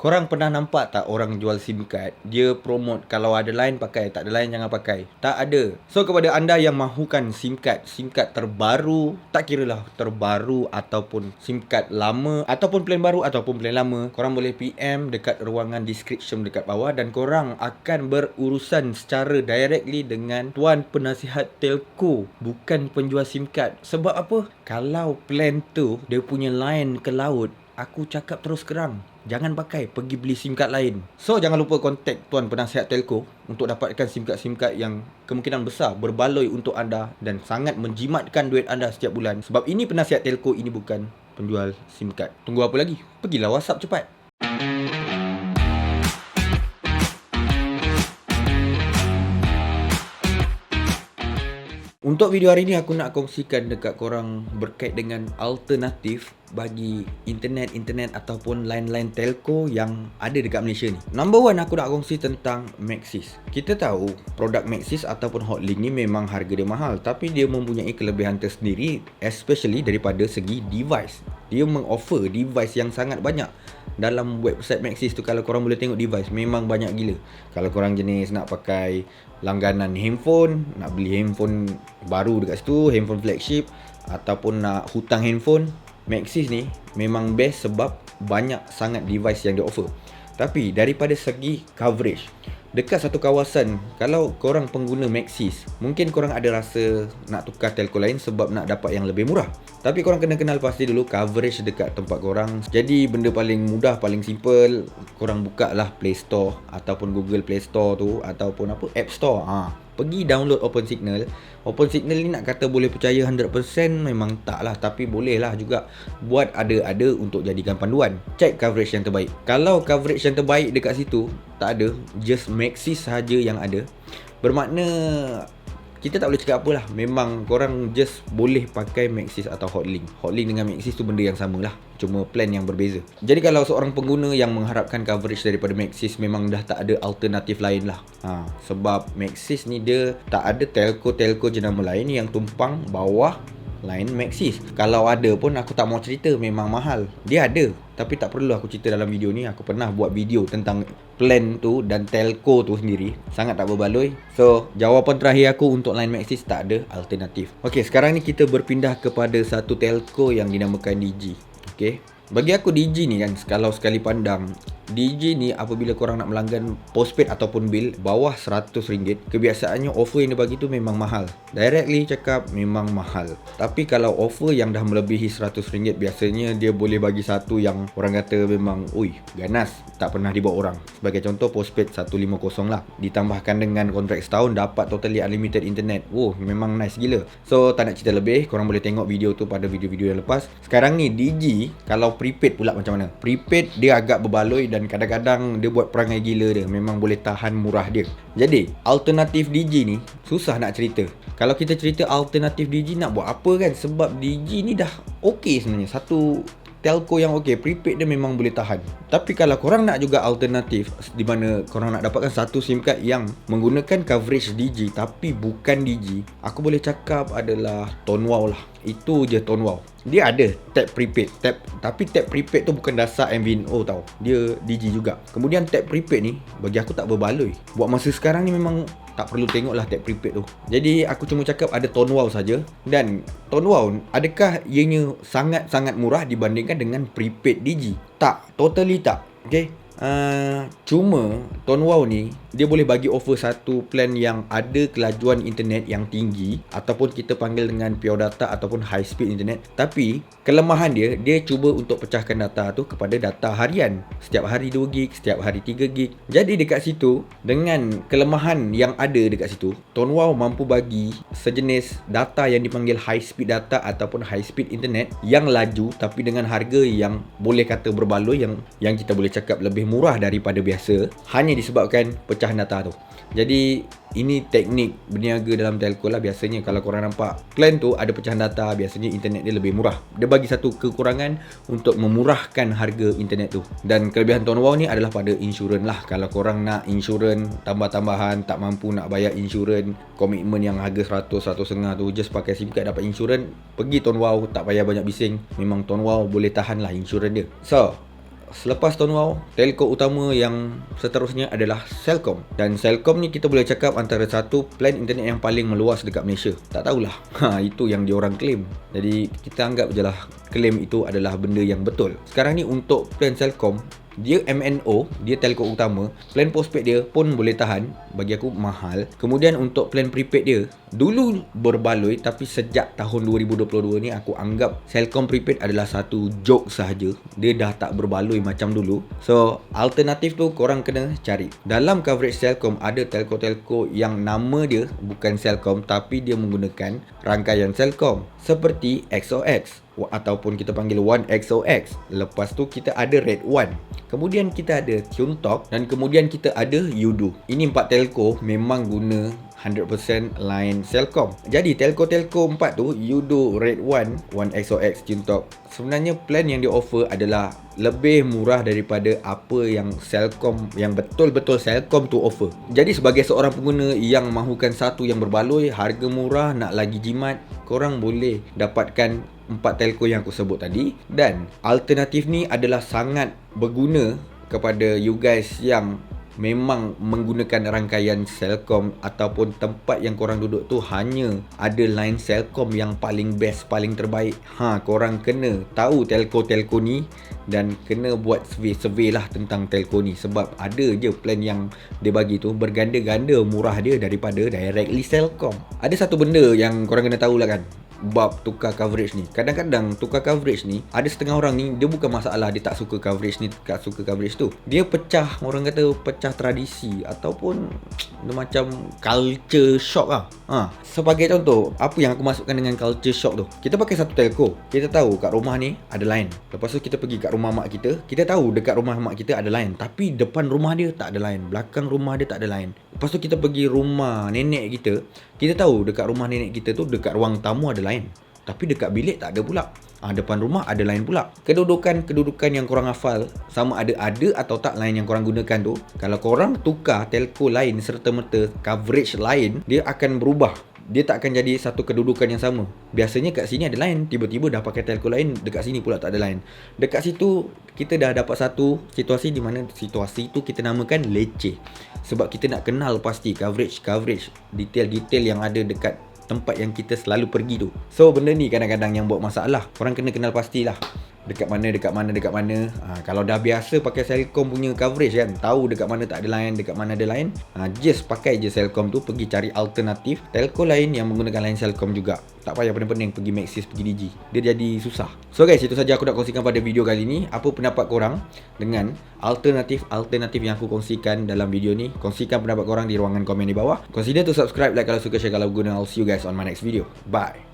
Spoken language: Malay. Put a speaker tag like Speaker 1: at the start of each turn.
Speaker 1: Korang pernah nampak tak orang jual SIM card? Dia promote kalau ada line pakai, tak ada line jangan pakai. Tak ada. So kepada anda yang mahukan SIM card terbaru, tak kira lah terbaru ataupun SIM card lama ataupun plan baru ataupun plan lama, korang boleh PM dekat ruangan description dekat bawah dan korang akan berurusan secara directly dengan tuan penasihat telco, bukan penjual SIM card. Sebab apa? Kalau plan tu dia punya line ke laut, aku cakap terus kerang, jangan pakai, pergi beli SIM card lain. So jangan lupa kontak tuan penasihat telco untuk dapatkan SIM card yang kemungkinan besar berbaloi untuk anda dan sangat menjimatkan duit anda setiap bulan. Sebab ini penasihat telco, ini bukan penjual SIM card. Tunggu apa lagi? Pergilah WhatsApp cepat. Untuk video hari ni aku nak kongsikan dekat korang berkait dengan alternatif bagi internet ataupun line-line telco yang ada dekat Malaysia ni. Number one, aku nak kongsi tentang Maxis. Kita tahu produk Maxis ataupun Hotlink ni memang harga dia mahal, tapi dia mempunyai kelebihan tersendiri, especially daripada segi device. Dia mengoffer device yang sangat banyak. Dalam website Maxis tu, kalau korang boleh tengok device, memang banyak gila. Kalau korang jenis nak pakai langganan handphone, nak beli handphone baru dekat situ, handphone flagship, ataupun nak hutang handphone, Maxis ni memang best sebab banyak sangat device yang dia offer. Tapi daripada segi coverage, dekat satu kawasan, kalau korang pengguna Maxis, mungkin korang ada rasa nak tukar telco lain sebab nak dapat yang lebih murah. Tapi korang kena kenal pasti dulu coverage dekat tempat korang. Jadi benda paling mudah, paling simple, korang buka lah Play Store ataupun Google Play Store tu, ataupun App Store. Pergi download OpenSignal. OpenSignal ni nak kata boleh percaya 100% memang tak lah, tapi boleh lah juga buat ada untuk jadikan panduan. Check coverage yang terbaik. Kalau coverage yang terbaik dekat situ tak ada, just Maxis sahaja yang ada, bermakna kita tak boleh cakap apa lah. Memang korang just boleh pakai Maxis atau Hotlink. Hotlink dengan Maxis tu benda yang sama lah, cuma plan yang berbeza. Jadi kalau seorang pengguna yang mengharapkan coverage daripada Maxis, memang dah tak ada alternatif lain lah. Sebab Maxis ni dia tak ada telco jenama lain yang tumpang bawah line Maxis. Kalau ada pun aku tak mau cerita, memang mahal. Dia ada, tapi tak perlu aku cerita dalam video ni. Aku pernah buat video tentang plan tu dan telco tu sendiri, sangat tak berbaloi. So jawapan terakhir aku untuk line Maxis, tak ada alternatif. Okey, sekarang ni kita berpindah kepada satu telco yang dinamakan Digi. Okey, bagi aku Digi ni kan, kalau sekali pandang, Digi ni apabila korang nak melanggan postpaid ataupun bil bawah RM100, kebiasaannya offer yang dia bagi tu memang mahal. Directly cakap memang mahal. Tapi kalau offer yang dah melebihi RM100, biasanya dia boleh bagi satu yang orang kata memang ganas, tak pernah dibawa orang. Sebagai contoh, postpaid 150 lah, ditambahkan dengan kontrak setahun, dapat totally unlimited internet. Memang nice gila. So tak nak cerita lebih, korang boleh tengok video tu pada video-video yang lepas. Sekarang ni Digi, kalau prepaid pula macam mana? Prepaid dia agak berbaloi dan kadang-kadang dia buat perangai gila dia. Memang boleh tahan murah dia. Jadi alternatif Digi ni susah nak cerita. Kalau kita cerita alternatif Digi nak buat apa kan? Sebab Digi ni dah okey sebenarnya, satu telco yang okey, prepaid dia memang boleh tahan. Tapi kalau korang nak juga alternatif, di mana korang nak dapatkan satu SIM card yang menggunakan coverage Digi tapi bukan Digi, aku boleh cakap adalah Tonwow lah. Itu je Tonwow. Dia ada tab prepaid, tapi tab prepaid tu bukan dasar MVNO tau. Dia Digi juga. Kemudian tab prepaid ni bagi aku tak berbaloi. Buat masa sekarang ni memang tak perlu tengok lah tab prepaid tu. Jadi aku cuma cakap ada Tonwow saja. Dan Tonwow, adakah ianya sangat-sangat murah dibandingkan dengan prepaid Digi? Tak, totally tak. Okay, cuma Tonwow ni dia boleh bagi offer satu plan yang ada kelajuan internet yang tinggi, ataupun kita panggil dengan pure data ataupun high speed internet. Tapi kelemahan dia cuba untuk pecahkan data tu kepada data harian. Setiap hari 2 gig, setiap hari 3 gig. Jadi dekat situ, dengan kelemahan yang ada dekat situ, Tonwow mampu bagi sejenis data yang dipanggil high speed data ataupun high speed internet yang laju, tapi dengan harga yang boleh kata berbaloi, yang kita boleh cakap lebih murah daripada biasa, hanya disebabkan pecahan data tu. Jadi ini teknik berniaga dalam telco lah. Biasanya kalau korang nampak plan tu ada pecahan data, biasanya internet dia lebih murah. Dia bagi satu kekurangan untuk memurahkan harga internet tu. Dan kelebihan Tonwow ni adalah pada insurans lah. Kalau korang nak insurans tambah-tambahan, tak mampu nak bayar insurans komitmen yang harga 100, 150 tu, just pakai SIM card dapat insurans, pergi Tonwow, tak payah banyak bising. Memang Tonwow boleh tahan lah insurans dia. So Selepas Tahun Wow, telco utama yang seterusnya adalah Celcom. Dan Celcom ni kita boleh cakap antara satu plan internet yang paling meluas dekat Malaysia. Tak tahulah. Itu yang diorang claim. Jadi kita anggap je lah claim itu adalah benda yang betul. Sekarang ni untuk plan Celcom, dia MNO, dia telco utama. Plan postpaid dia pun boleh tahan, bagi aku mahal. Kemudian untuk plan prepaid dia, dulu berbaloi, tapi sejak tahun 2022 ni aku anggap Celcom prepaid adalah satu joke sahaja. Dia dah tak berbaloi macam dulu. So alternatif tu korang kena cari. Dalam coverage Celcom ada telco-telco yang nama dia bukan Celcom tapi dia menggunakan rangkaian Celcom, seperti XOX ataupun kita panggil One XOX. Lepas tu kita ada Red One, kemudian kita ada TuneTalk, dan kemudian kita ada Udo. Ini 4 telco memang guna 100% line Celcom. Jadi telco-telco 4 tu, Udo, Red One, One XOX, TuneTalk, sebenarnya plan yang dia offer adalah lebih murah daripada apa yang Celcom, yang betul-betul Celcom tu offer. Jadi sebagai seorang pengguna yang mahukan satu yang berbaloi, harga murah, nak lagi jimat, korang boleh dapatkan 4 telco yang aku sebut tadi. Dan alternatif ni adalah sangat berguna kepada you guys yang memang menggunakan rangkaian Celcom ataupun tempat yang korang duduk tu hanya ada line Celcom yang paling best, paling terbaik. Korang kena tahu telco-telco ni dan kena buat survey lah tentang telco ni, sebab ada je plan yang dia bagi tu berganda-ganda murah dia daripada directly Celcom. Ada satu benda yang korang kena tahu lah kan, bab tukar coverage ni. Kadang-kadang tukar coverage ni, ada setengah orang ni dia bukan masalah dia tak suka coverage ni, tak suka coverage tu. Dia pecah, orang kata pecah tradisi ataupun dia macam culture shock lah. Sebagai contoh, apa yang aku masukkan dengan culture shock tu? Kita pakai satu telco, kita tahu kat rumah ni ada line. Lepas tu kita pergi kat rumah mak kita, kita tahu dekat rumah mak kita ada line, tapi depan rumah dia tak ada line, belakang rumah dia tak ada line. Lepas tu kita pergi rumah nenek kita, kita tahu dekat rumah nenek kita tu dekat ruang tamu ada line, tapi dekat bilik tak ada pula. Depan rumah ada line pula. Kedudukan yang korang hafal sama ada atau tak line yang korang gunakan tu. Kalau korang tukar telco lain serta-merta coverage lain, dia akan berubah. Dia tak akan jadi satu kedudukan yang sama. Biasanya kat sini ada line, tiba-tiba dah pakai telco lain, dekat sini pula tak ada line. Dekat situ kita dah dapat satu situasi di mana situasi tu kita namakan leceh. Sebab kita nak kenal pasti coverage, detail-detail yang ada dekat tempat yang kita selalu pergi tu. So benda ni kadang-kadang yang buat masalah. Korang kena kenal pastilah dekat mana. Kalau dah biasa pakai Celcom punya coverage kan, tahu dekat mana tak ada line, dekat mana ada line, just pakai je Celcom tu, pergi cari alternatif telco lain yang menggunakan line Celcom juga. Tak payah pening-pening pergi Maxis, pergi Digi. Dia jadi susah. So guys, itu saja aku nak kongsikan pada video kali ni. Apa pendapat korang dengan alternatif yang aku kongsikan dalam video ni? Kongsikan pendapat korang di ruangan komen di bawah. Consider to subscribe, like kalau suka, share kalau guna. I'll see you guys on my next video. Bye.